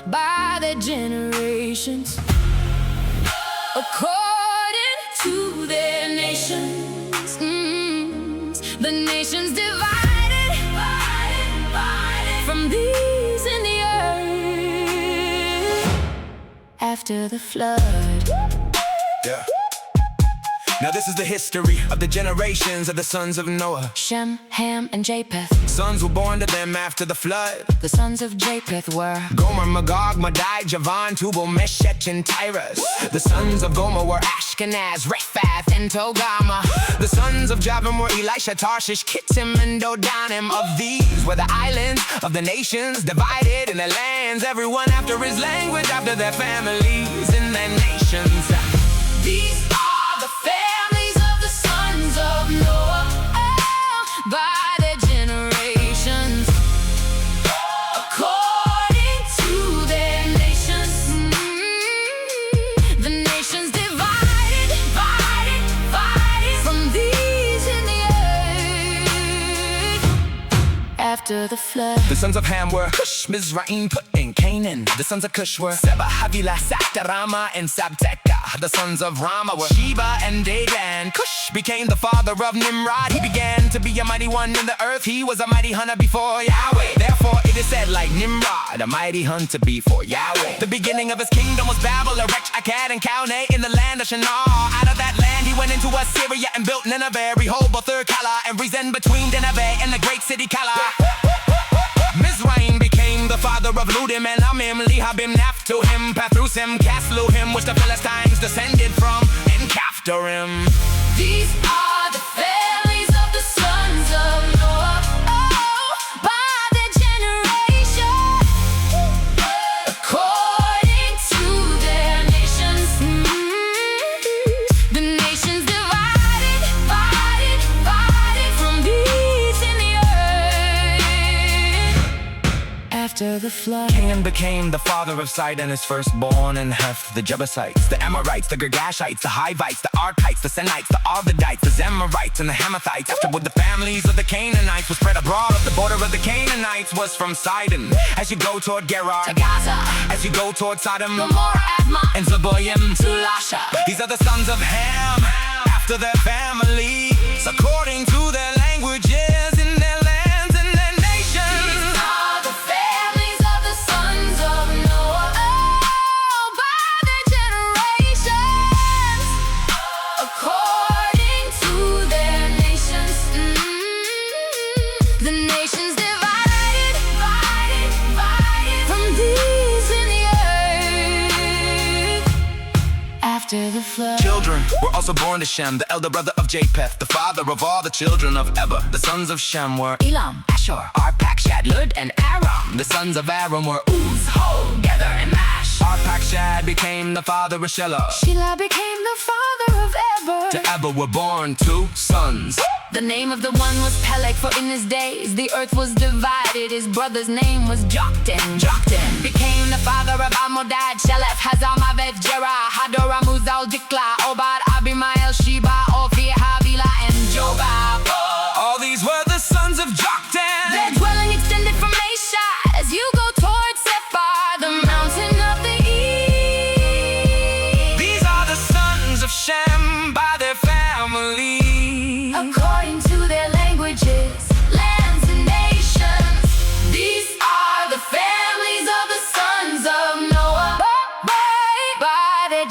by their generations, according to their nations. The nations divided from these in the earth after the flood. Yeah. Now this is the history of the generations of the sons of Noah. Shem, Ham, and Japheth. Sons were born to them after the flood. The sons of Japheth were Gomer, Magog, Madai, Javan, Tubal, Meshech, and Tyrus. The sons of Gomer were Ashkenaz, Rephath, and Togarmah. The sons of Javan were Elisha, Tarshish, Kittim, and Dodanim. Of these were the islands of the nations, divided in their lands, everyone after his language, after their families in their nations. These are the families of the sons of Noah, by their generations, according to their nations. The nations divided from these in the earth after the flood. The sons of Ham were Cush, Mizraim, Put, and Canaan. The sons of Cush were Seba, Havilah, Sapta, Rama, and Sabteka. The sons of Rama were Sheba and Dedan. Cush became the father of Nimrod. He began to be a mighty one in the earth. He was a mighty hunter before Yahweh. Therefore it is said, like Nimrod, a mighty hunter before Yahweh. The beginning of his kingdom was Babel, Erech, Akkad, and Calneh in the land of Shinar. Out of that land he went into Assyria and built Nineveh, Rehoboth, Kala, and reasoned between Nineveh and the great city Kala. Mizraim became the father of Ludim and Amim, Lehabim, Naphtuhim, Pathrusim, Casluhim, which the Philistines descended from, and Caphtorim. These are the families of the sons of Noah, by their generation, according to their nations. The nations divided from these in the earth after the flood. Canaan became the father of Sidon, his firstborn, and Heth, the Jebusites, the Amorites, the Girgashites, the Hivites, the Arkites, the Sinites, the Arvadites, the Zemarites, and the Hamathites. Afterward, the families of the Canaanites were spread abroad. The border of the Canaanites was from Sidon, as you go toward Gerar, To Gaza, as you go toward Sodom, Gomorrah, Admah, and Zeboim. to Lasha. These are the sons of Ham, after their families, according to their languages, in their lands and their nations. Are the families of the sons of Noah, by their generations, according to their nations. The nations divided from these in the earth after the flood. Children were also born to Shem, the elder brother of Japheth, the father of all the children of Eber. The sons of Shem were Elam, Ashur, Arpachshad, Lud, and Aram. The sons of Aram were Uz, Hol, Gether, and Mash. Arpachshad became the father of Shelah. Shelah became the father of Eber. To Eber were born two sons. The name of the one was Peleg, for in his days the earth was divided. His brother's name was Joktan. Joktan Became the father of Almodad, Shelef, Hazar, Maveth, Jerah, Hadorah, Muzal, Dikla, Obad, Abimael, Sheba, Ophir, Havilah, and Jobab. All these were the sons of Joktan. Their dwelling extended from Mesha as you go towards Sephar, the mountain of the east. These are the sons of Shem by their family, According to their languages, lands, and nations. These are the families of the sons of Noah, by their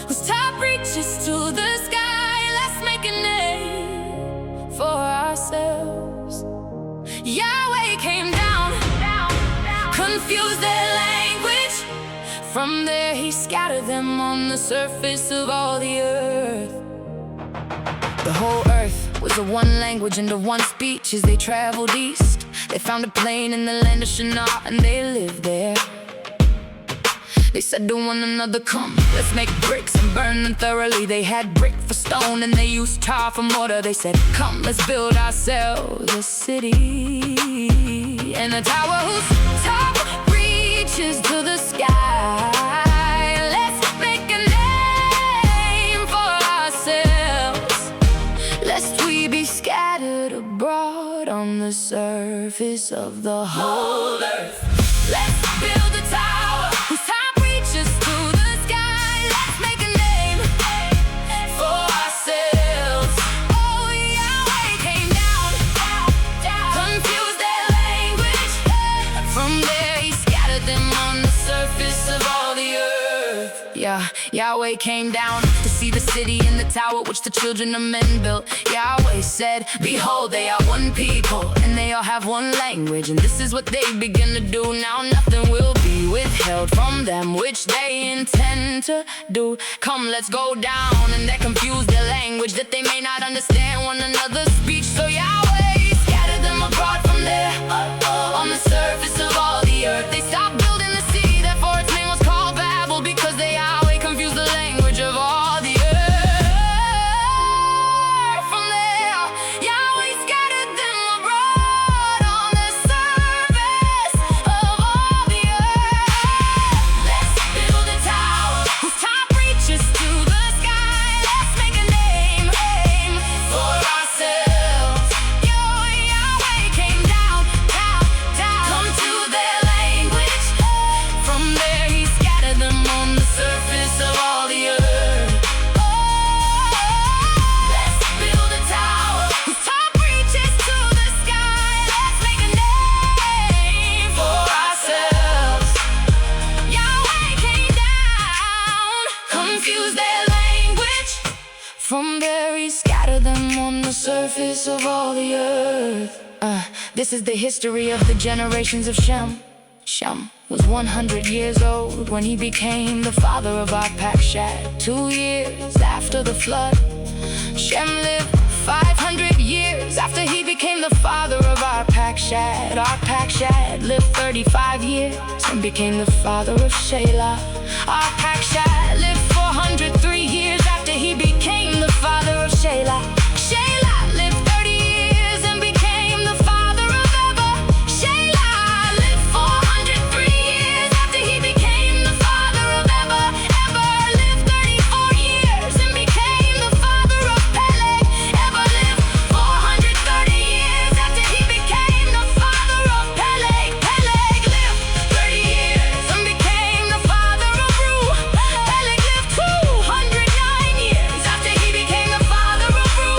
whose top reaches to the sky. Let's make a name for ourselves. Yahweh came down, confused their language. From there he scattered them on the surface of all the earth. The whole earth was a one language and a one speech. As they traveled east, they found a plain in the land of Shinar, and they lived there. They said to one another, come, let's make bricks and burn them thoroughly. They had brick for stone and they used tar for mortar. They said, come, let's build ourselves a city, and a tower whose top reaches to the sky. Let's make a name for ourselves, lest we be scattered abroad on the surface of the whole earth. Let's build a tower whose top reaches to the sky. Let's make a name for ourselves. Oh, Yahweh came down, confused their language. From there he scattered them on the surface of all the earth. Yeah, Yahweh came down to see the city and the tower which the children of men built. Yahweh said, behold, they are one people, and they all have one language. And this is what they begin to do. Now nothing will be withheld from them which they intend to do. Come, let's go down, and they confuse their language, that they may not understand one another's speech. So Yahweh scattered them abroad from there, on the surface of all the earth. They stopped building the city, therefore its name was called Babel, because they Yahweh confused the language of all the earth. From there, Yahweh scattered them abroad on the surface of all the earth. Let's build a tower whose top reaches to the sky. Let's make a name for ourselves. Yahweh came down, come to their language. From there he scattered them on the surface of all the earth. Let's build a tower whose top reaches to the sky. Let's make a name for ourselves. Yahweh came down, confused their language. From there he scattered them on the surface of all the earth. This is the history of the generations of Shem. Shem was 100 years old when he became the father of Arpachshad. 2 years after the flood, Shem lived 500 years after he became the father of Arpachshad. Arpachshad lived 35 years and became the father of Shelah. Arpachshad lived 403 years after he became the father of Shelah. Shelah lived 30 years and became the father of Eber. Shelah lived 403 years after he became the father of Eber. Eber lived 34 years and became the father of Peleg. Eber lived 430 years after he became the father of Peleg. Peleg lived 30 years and became the father of Ru. Peleg lived 209 years after he became the father of Ru.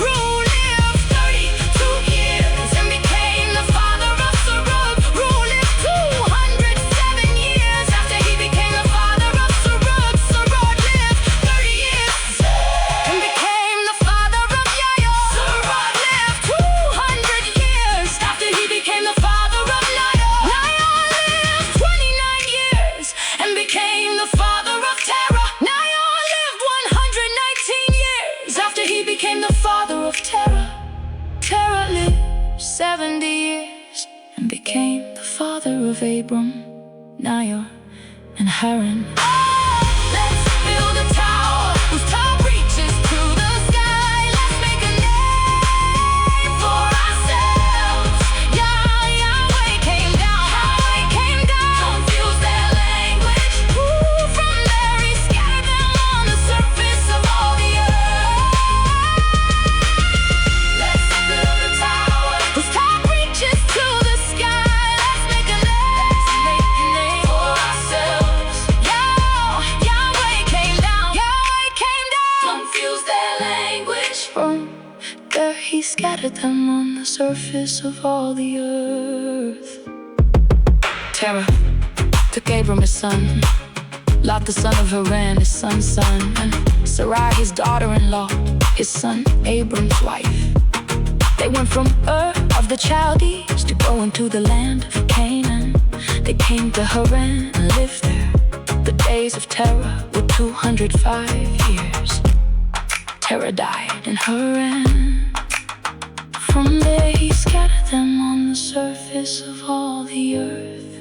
Ru lived 32 years and became the father of Serug. Ru lived 207 years after he became the father of Serug. Serug lived 30 years and became the father of Yair. Serug lived 200 years after he became the father of Nair. Nair lived 29 years and became the father of Terah. Nair lived 119 years after he became the father of Terah. Terah lived 70 years and became the father of Abram, Nair, and Haran. Let's build a tower whose top reaches to the sky. Let's make a name for ourselves. Yahweh came down, confused their language. From there he scattered them on the surface of all the earth. Let's build a tower whose top reaches to the sky. Let's make a name for ourselves. Yahweh came down, confused their language. From there he scattered them on the surface of all the earth. Terah took Abram his son, Lot, the son of Haran, his son's son, and Sarai, his daughter-in-law, his son Abram's wife. They went from Ur of the Chaldees to go into the land of Canaan. They came to Haran and lived there. The days of Terah were 205 years. Terah died in Haran. From there he scattered them on the surface of all the earth.